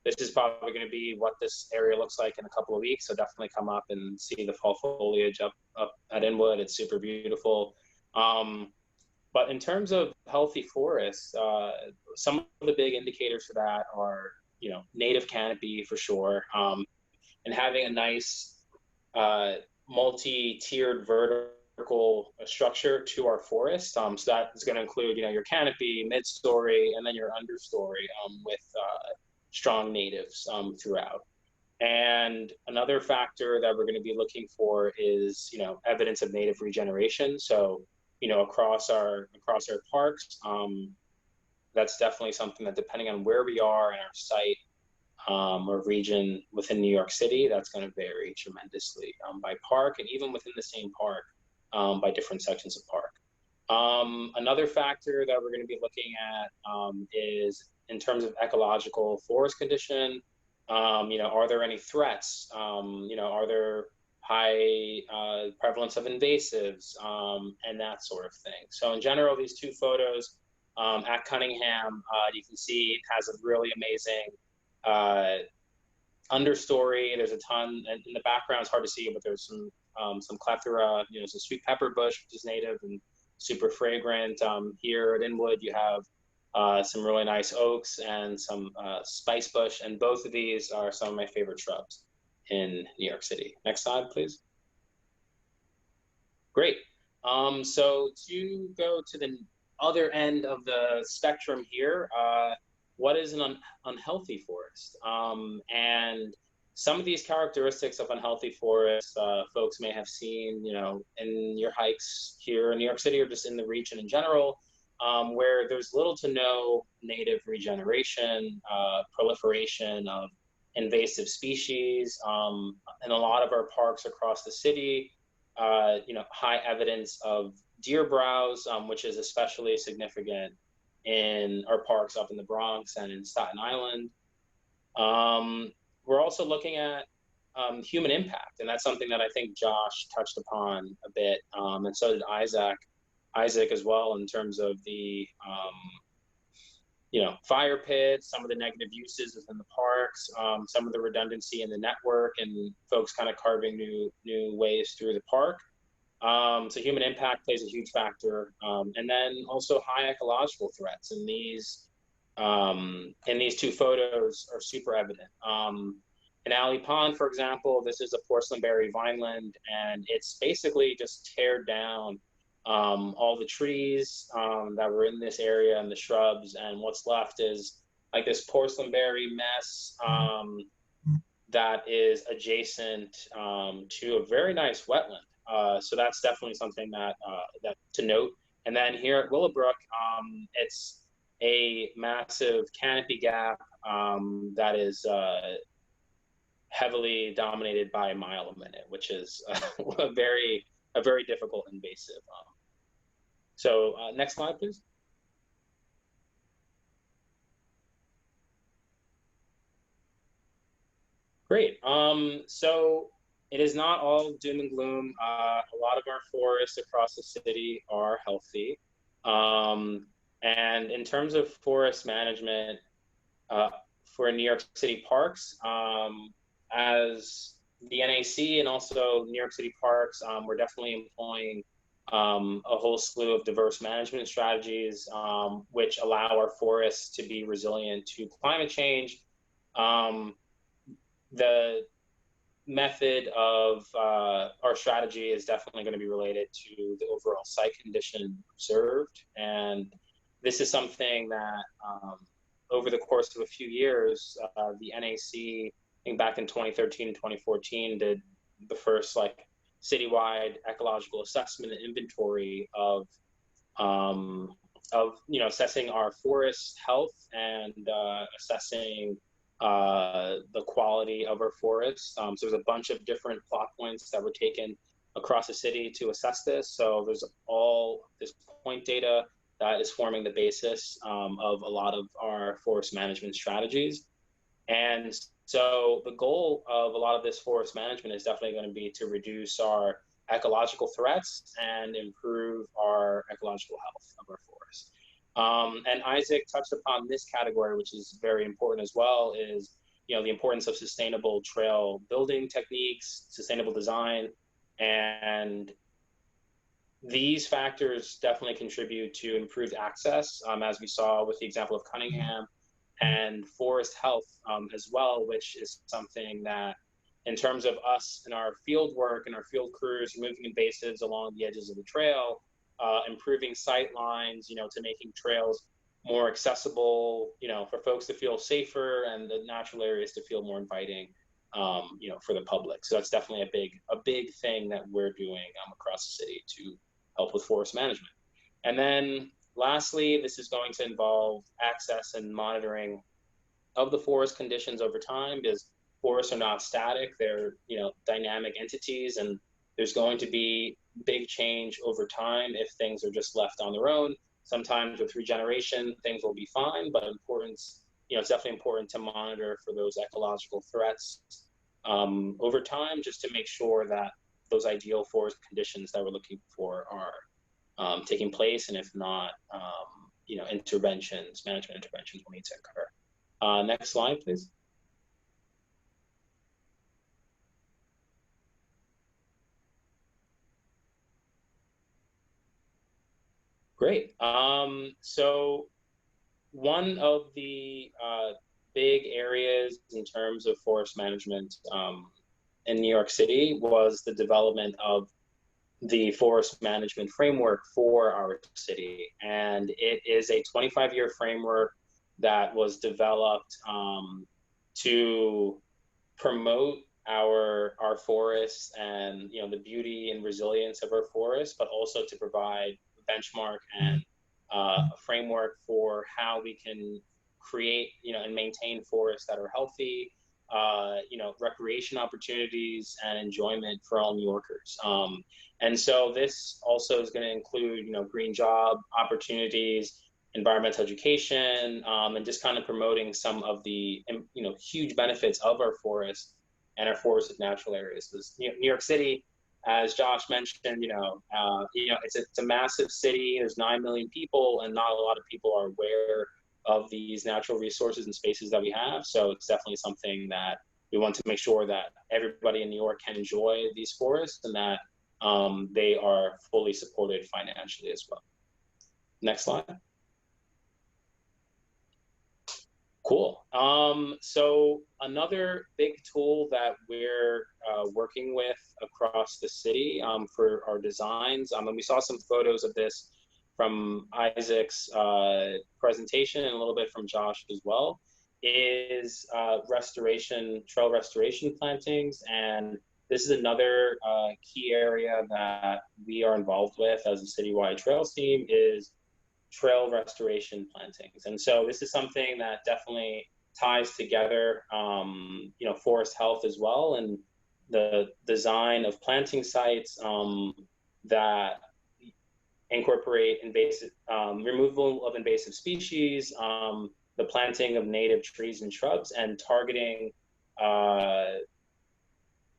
This is probably going to be what this area looks like in a couple of weeks, so definitely come up and see the fall foliage up at Inwood. It's super beautiful. But in terms of healthy forests, some of the big indicators for that are, native canopy for sure, and having a nice multi-tiered vertical structure to our forest. So that is going to include, your canopy, mid-story, and then your understory with strong natives throughout. And another factor that we're going to be looking for is, evidence of native regeneration. So, across our parks, that's definitely something that, depending on where we are in our site or region within New York City, that's going to vary tremendously by park, and even within the same park by different sections of park. Another factor that we're going to be looking at is in terms of ecological forest condition. Are there any threats? Are there high prevalence of invasives and that sort of thing? So in general, these two photos at Cunningham, you can see it has a really amazing understory. There's a ton, and in the background it's hard to see, but there's some clethora, some sweet pepper bush, which is native and super fragrant. Here at Inwood, you have some really nice oaks and some spice bush, and both of these are some of my favorite shrubs in New York City. Next slide, please. Great. So to go to the other end of the spectrum here, what is an unhealthy forest? And some of these characteristics of unhealthy forests, folks may have seen, in your hikes here in New York City or just in the region in general, where there's little to no native regeneration, proliferation of invasive species, in a lot of our parks across the city, high evidence of deer browse, which is especially significant in our parks up in the Bronx and in Staten Island. We're also looking at human impact, and that's something that I think Josh touched upon a bit, and so did Isaac as well, in terms of the fire pits, some of the negative uses within the parks, some of the redundancy in the network, and folks kind of carving new ways through the park. So human impact plays a huge factor, and then also high ecological threats. And these two photos are super evident. In Alley Pond, for example, this is a porcelainberry vineland, and it's basically just teared down all the trees that were in this area and the shrubs, and what's left is like this porcelainberry mess that is adjacent to a very nice wetland. So that's definitely something that to note. And then here at Willowbrook, it's a massive canopy gap that is heavily dominated by a mile a minute, which is a very difficult invasive. So next slide, please. Great. So it is not all doom and gloom. A lot of our forests across the city are healthy. And in terms of forest management for New York City parks, as the NAC and also New York City Parks, we're definitely employing a whole slew of diverse management strategies, which allow our forests to be resilient to climate change. The method of our strategy is definitely going to be related to the overall site condition observed. And this is something that over the course of a few years, the NAC, I think back in 2013 and 2014, did the first citywide ecological assessment and inventory of assessing our forest health and assessing the quality of our forests. So there's a bunch of different plot points that were taken across the city to assess this. So there's all this point data that is forming the basis of a lot of our forest management strategies. And so the goal of a lot of this forest management is definitely going to be to reduce our ecological threats and improve our ecological health of our forests. And Isaac touched upon this category, which is very important as well, is the importance of sustainable trail building techniques, sustainable design, and these factors definitely contribute to improved access, as we saw with the example of Cunningham, and forest health as well, which is something that, in terms of us and our field work and our field crews, removing invasives along the edges of the trail, improving sight lines, to making trails more accessible, for folks to feel safer and the natural areas to feel more inviting, for the public. So that's definitely a big thing that we're doing across the city to help with forest management. And then lastly, this is going to involve access and monitoring of the forest conditions over time, because forests are not static, they're dynamic entities, and there's going to be big change over time if things are just left on their own. Sometimes with regeneration, things will be fine, but it's definitely important to monitor for those ecological threats over time, just to make sure that those ideal forest conditions that we're looking for are taking place, and if not, management interventions will need to occur. Next slide, please. Great. So one of the big areas in terms of forest management in New York City was the development of the forest management framework for our city. And it is a 25-year framework that was developed to promote our forests and the beauty and resilience of our forests, but also to provide a benchmark and a framework for how we can create and maintain forests that are healthy, recreation opportunities and enjoyment for all New Yorkers. And so this also is going to include green job opportunities, environmental education, and just kind of promoting some of the huge benefits of our forests and our forested natural areas. Because New York City, as Josh mentioned, it's a massive city. There's 9 million people, and not a lot of people are aware of these natural resources and spaces that we have. So it's definitely something that we want to make sure that everybody in New York can enjoy these forests, and that they are fully supported financially as well. Next slide. Cool. So another big tool that we're working with across the city for our designs, and we saw some photos of this from Isaac's presentation and a little bit from Josh as well, is trail restoration plantings. And this is another key area that we are involved with as a citywide trails team, is trail restoration plantings. And so this is something that definitely ties together, forest health as well, and the design of planting sites that incorporate removal of invasive species, the planting of native trees and shrubs, and targeting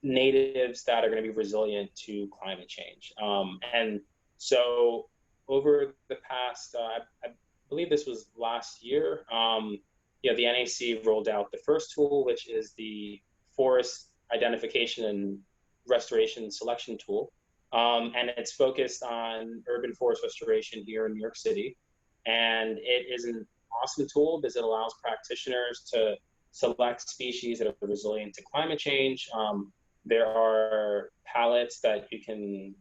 natives that are going to be resilient to climate change. And so over the past, I believe this was last year, the NAC rolled out the first tool, which is the Forest Identification and Restoration Selection Tool. And it's focused on urban forest restoration here in New York City. And it is an awesome tool because it allows practitioners to select species that are resilient to climate change. There are palettes that you can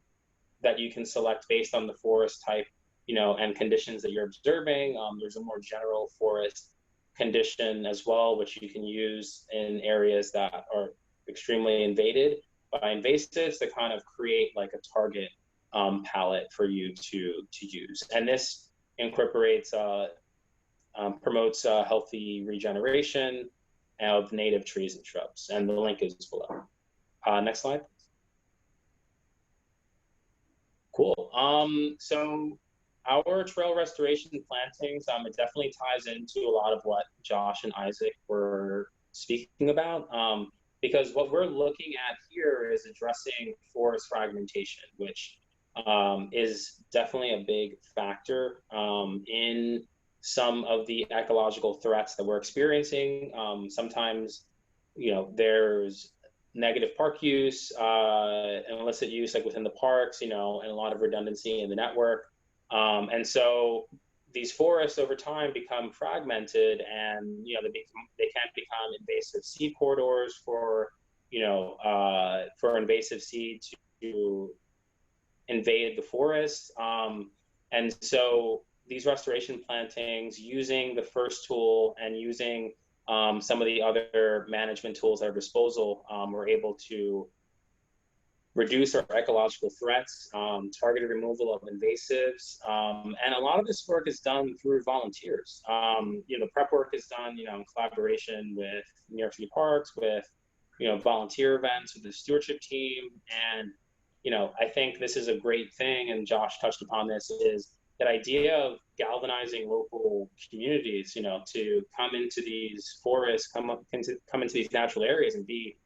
select based on the forest type, and conditions that you're observing. There's a more general forest condition as well, which you can use in areas that are extremely invaded by invasives to kind of create like a target palette for you to use. And this incorporates, promotes healthy regeneration of native trees and shrubs. And the link is below. Next slide. Cool. So our trail restoration plantings, it definitely ties into a lot of what Josh and Isaac were speaking about, because what we're looking at here is addressing forest fragmentation, which is definitely a big factor in some of the ecological threats that we're experiencing. Sometimes, there's negative park use, and illicit use like within the parks, and a lot of redundancy in the network. And so these forests over time become fragmented, and they can become invasive seed corridors for invasive seed to invade the forest. And so these restoration plantings, using the first tool and using some of the other management tools at our disposal, we're able to reduce our ecological threats, targeted removal of invasives, and a lot of this work is done through volunteers. The prep work is done, in collaboration with New York City Parks, with volunteer events, with the stewardship team, and I think this is a great thing, and Josh touched upon this, is that idea of galvanizing local communities, to come into these forests, come into these natural areas and be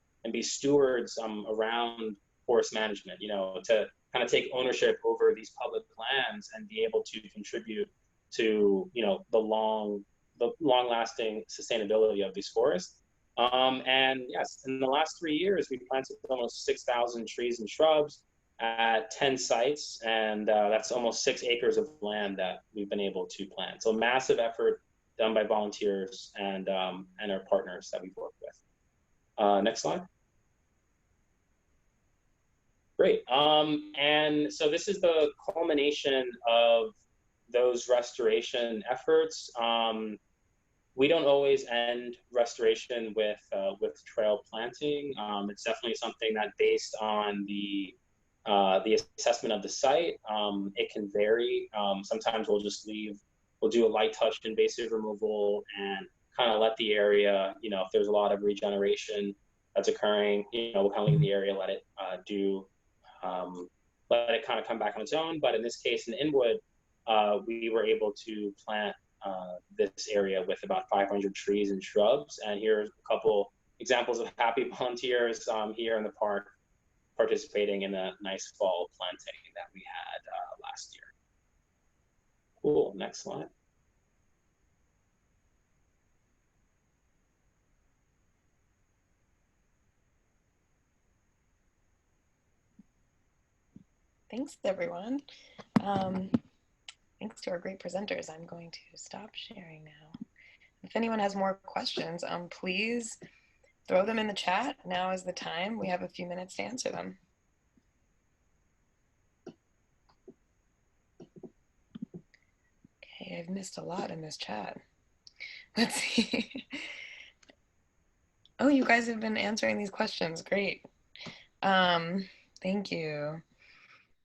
stewards around forest management, to kind of take ownership over these public lands and be able to contribute to, the long-lasting sustainability of these forests. And yes, in the last 3 years, we planted almost 6,000 trees and shrubs at 10 sites, and that's almost 6 acres of land that we've been able to plant. So massive effort done by volunteers and our partners that we've worked with. Next slide. Great. And so this is the culmination of those restoration efforts. We don't always end restoration with trail planting. It's definitely something that, based on the assessment of the site, it can vary. Sometimes we'll do a light touch invasive removal and kind of let the area, if there's a lot of regeneration that's occurring, we'll kind of leave the area, let it let it kind of come back on its own. But in this case, in INWOOD, we were able to plant this area with about 500 trees and shrubs. And here's a couple examples of happy volunteers here in the park participating in a nice fall planting that we had last year. Cool, next slide. Thanks, everyone. Thanks to our great presenters. I'm going to stop sharing now. If anyone has more questions, please throw them in the chat. Now is the time. We have a few minutes to answer them. Okay, I've missed a lot in this chat. Let's see. Oh, you guys have been answering these questions. Great. Thank you.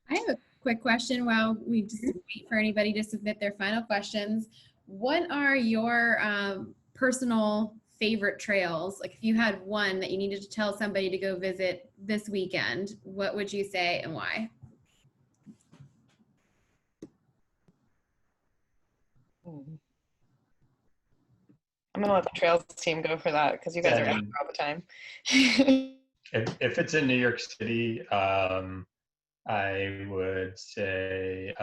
I have a quick question while we just wait for anybody to submit their final questions. What are your personal favorite trails? Like, if you had one that you needed to tell somebody to go visit this weekend, what would you say and why? I'm gonna let the trails team go for that because you guys are out there all the time. If it's in New York City, I would say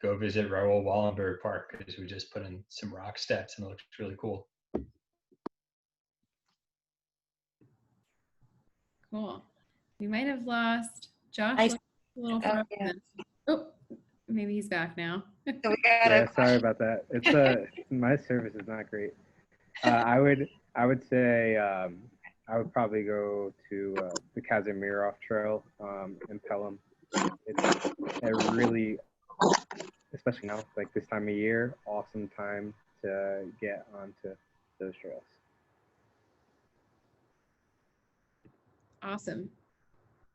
go visit Raoul Wallenberg Park, because we just put in some rock steps and it looks really cool. Cool. We might have lost Josh. Oh, maybe he's back now. Yeah, sorry about that. It's my service is not great. I would say I would probably go to the Kazimierov Trail in Pelham. It's a really, especially now, like this time of year, awesome time to get onto those trails. Awesome.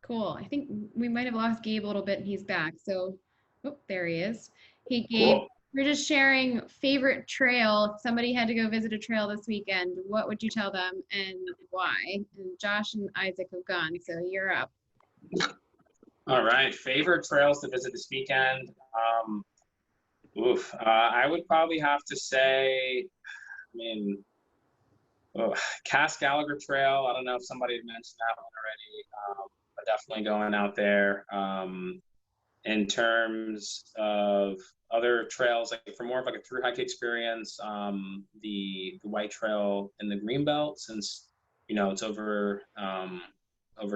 Cool. I think we might have lost Gabe a little bit and he's back. So, oh, there he is. Hey, Gabe, we're just sharing favorite trail. If somebody had to go visit a trail this weekend, what would you tell them and why? And Josh and Isaac have gone, so you're up. All right, favorite trails to visit this weekend. I would probably have to say, Cass Gallagher Trail. I don't know if somebody had mentioned that one already, but definitely going out there. In terms of other trails, like for more of like a through hike experience, the White Trail in the Greenbelt, since it's over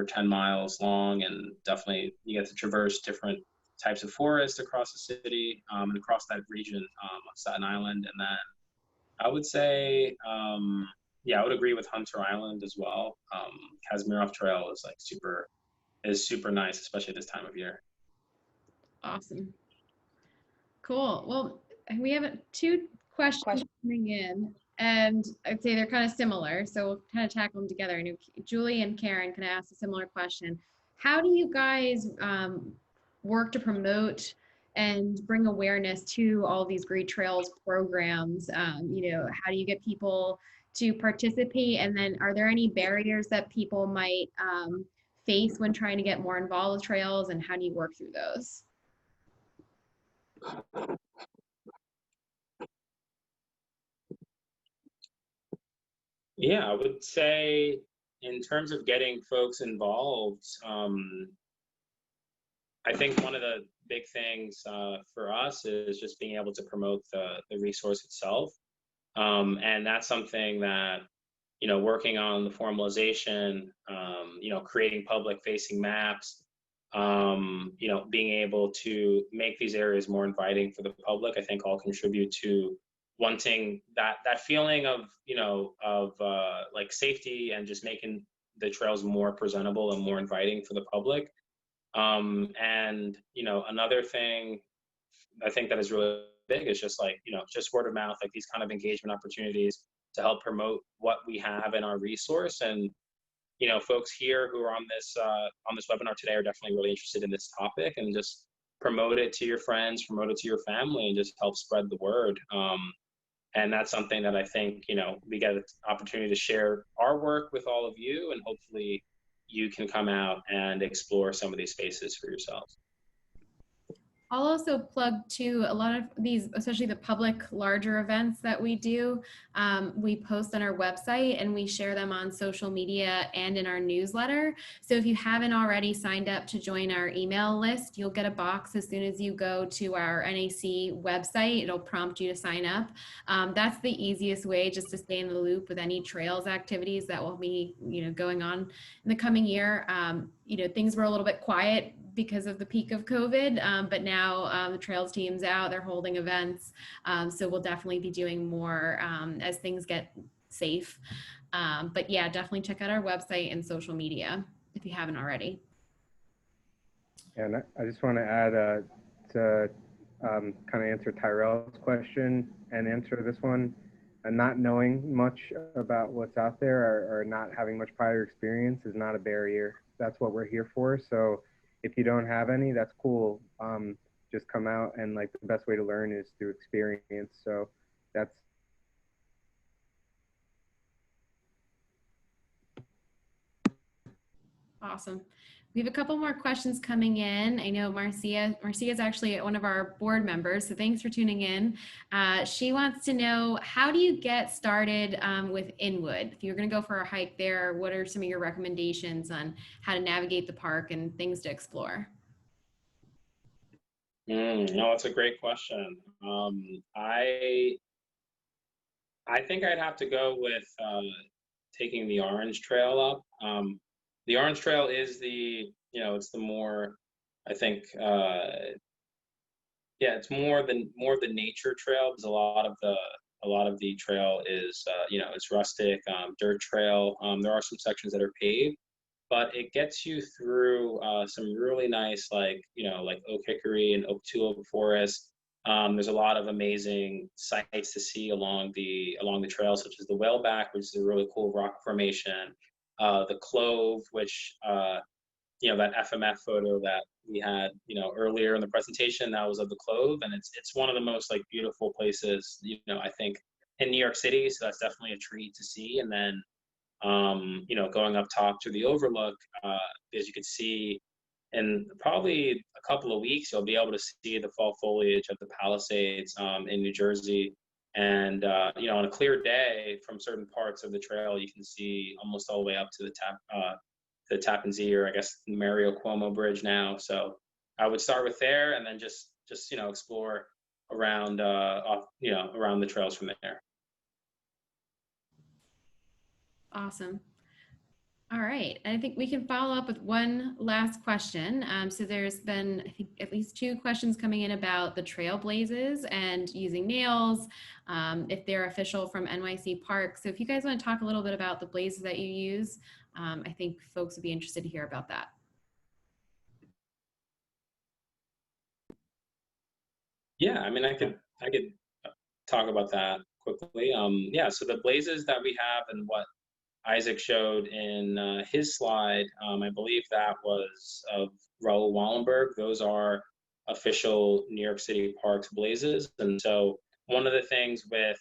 10 miles long, and definitely you get to traverse different types of forests across the city and across that region of Staten Island. And then I would say, I would agree with Hunter Island as well. Kazimierov Trail is like super nice, especially this time of year. Awesome. Cool. Well, we have two questions coming in, and I'd say they're kind of similar, so we'll kind of tackle them together. I know Julie and Karen can ask a similar question. How do you guys work to promote and bring awareness to all these Great Trails programs? How do you get people to participate? And then are there any barriers that people might face when trying to get more involved with trails, and how do you work through those? Yeah, I would say in terms of getting folks involved, I think one of the big things for us is just being able to promote the resource itself. And that's something that, working on the formalization, creating public facing maps, being able to make these areas more inviting for the public, I think all contribute to wanting that feeling of, like safety, and just making the trails more presentable and more inviting for the public. And, you know, another thing I think that is really big is just like, you know, just word of mouth, like these kind of engagement opportunities to help promote what we have in our resource. And, you know, folks here who are on this webinar today are definitely really interested in this topic, and just promote it to your friends, promote it to your family, and just help spread the word. And that's something that I think, you know, we get an opportunity to share our work with all of you, and hopefully you can come out and explore some of these spaces for yourselves. I'll also plug too, a lot of these, especially the public larger events that we do, we post on our website and we share them on social media and in our newsletter. So if you haven't already signed up to join our email list, you'll get a box as soon as you go to our NAC website. It'll prompt you to sign up. That's the easiest way just to stay in the loop with any trails activities that will be, you know, going on in the coming year. You know, things were a little bit quiet because of the peak of COVID, but now the trails team's out, they're holding events. So we'll definitely be doing more as things get safe. But yeah, definitely check out our website and social media if you haven't already. And I just want to add to kind of answer Tyrell's question and answer this one. Not knowing much about what's out there or not having much prior experience is not a barrier. That's what we're here for. So if you don't have any, that's cool. Just come out, and like the best way to learn is through experience. So that's awesome. We have a couple more questions coming in. I know Marcia is actually one of our board members, so thanks for tuning in. She wants to know, how do you get started with INWOOD? If you're going to go for a hike there, what are some of your recommendations on how to navigate the park and things to explore? No, that's a great question. I think I'd have to go with taking the Orange Trail up. The Orange Trail is the, you know, it's the more, I think, yeah, it's more the nature trail, because a lot of the trail is, you know, it's rustic, dirt trail. There are some sections that are paved, but it gets you through some really nice, like, you know, like oak hickory and oak tulip forest. There's a lot of amazing sights to see along the trail, such as the Whaleback, which is a really cool rock formation. The Clove, which, you know, that FMF photo that we had, you know, earlier in the presentation, that was of the Clove, and it's one of the most like beautiful places, you know, I think in New York City. So that's definitely a treat to see. And then, you know, going up top to the overlook, as you can see, in probably a couple of weeks, you'll be able to see the fall foliage of the Palisades in New Jersey. And, you know, on a clear day from certain parts of the trail, you can see almost all the way up to the Tappan Zee, or I guess Mario Cuomo Bridge now. So I would start with there, and then just you know, explore around, you know, around the trails from there. Awesome. All right, I think we can follow up with one last question. So there's been, I think, at least 2 questions coming in about the trailblazes and using nails, if they're official from NYC Park. So if you guys want to talk a little bit about the blazes that you use, I think folks would be interested to hear about that. Yeah, I mean, I could talk about that quickly. Yeah, so the blazes that we have, and what Isaac showed in his slide, I believe that was of Raoul Wallenberg. Those are official New York City Parks blazes. And so one of the things with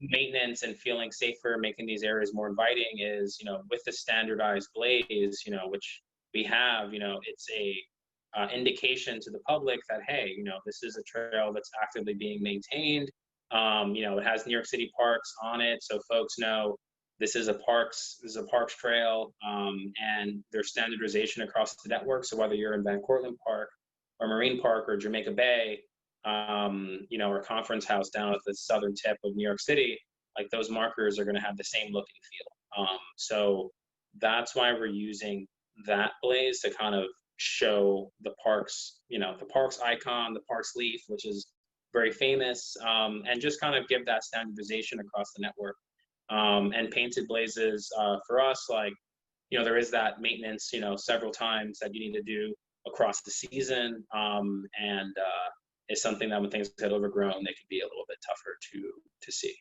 maintenance and feeling safer, making these areas more inviting, is, you know, with the standardized blaze, you know, which we have, you know, it's a indication to the public that, hey, you know, this is a trail that's actively being maintained. You know, it has New York City Parks on it, so folks know this is a parks trail, and there's standardization across the network. So whether you're in Van Cortlandt Park or Marine Park or Jamaica Bay, you know, or Conference House down at the southern tip of New York City, like those markers are going to have the same look and feel. So that's why we're using that blaze to kind of show the parks, you know, the parks icon, the parks leaf, which is very famous, and just kind of give that standardization across the network. And painted blazes, for us, like, there is that maintenance, several times that you need to do across the season. And it's something that when things get overgrown, they could be a little bit tougher to see.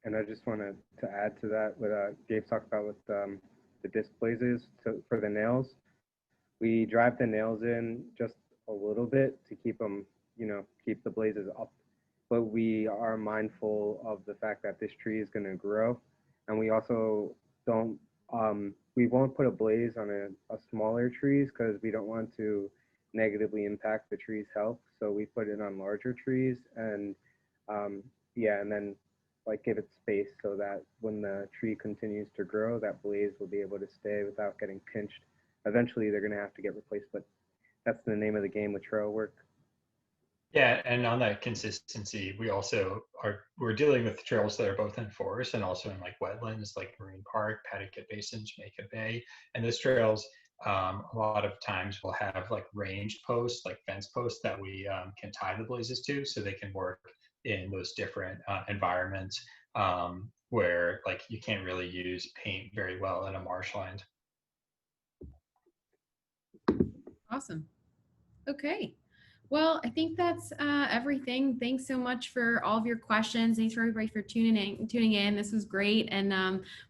And I just wanted to add to that what Gabe talked about with the disc blazes for the nails. We drive the nails in just a little bit to keep them, keep the blazes up. But we are mindful of the fact that this tree is going to grow. And we also don't, we won't put a blaze on a smaller trees because we don't want to negatively impact the tree's health. So we put it on larger trees and and then like give it space so that when the tree continues to grow, that blaze will be able to stay without getting pinched. Eventually they're going to have to get replaced, but that's the name of the game with trail work. Yeah, and on that consistency, we're dealing with trails that are both in forest and also in like wetlands, like Marine Park, Patagonia Basin, Jamaica Bay. And those trails, a lot of times will have like range posts, like fence posts that we can tie the blazes to, so they can work in those different environments where like you can't really use paint very well in a marshland. Awesome. Okay. Well, I think that's everything. Thanks so much for all of your questions. Thanks for everybody for tuning in. This was great. And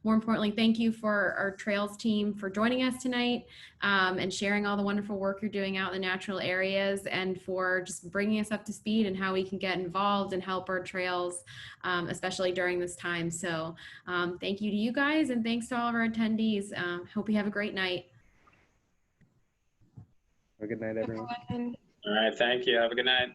more importantly, thank you for our Trails team for joining us tonight and sharing all the wonderful work you're doing out in the natural areas and for just bringing us up to speed and how we can get involved and help our trails, especially during this time. So thank you to you guys and thanks to all of our attendees. Hope you have a great night. Have a good night, everyone. All right, thank you. Have a good night.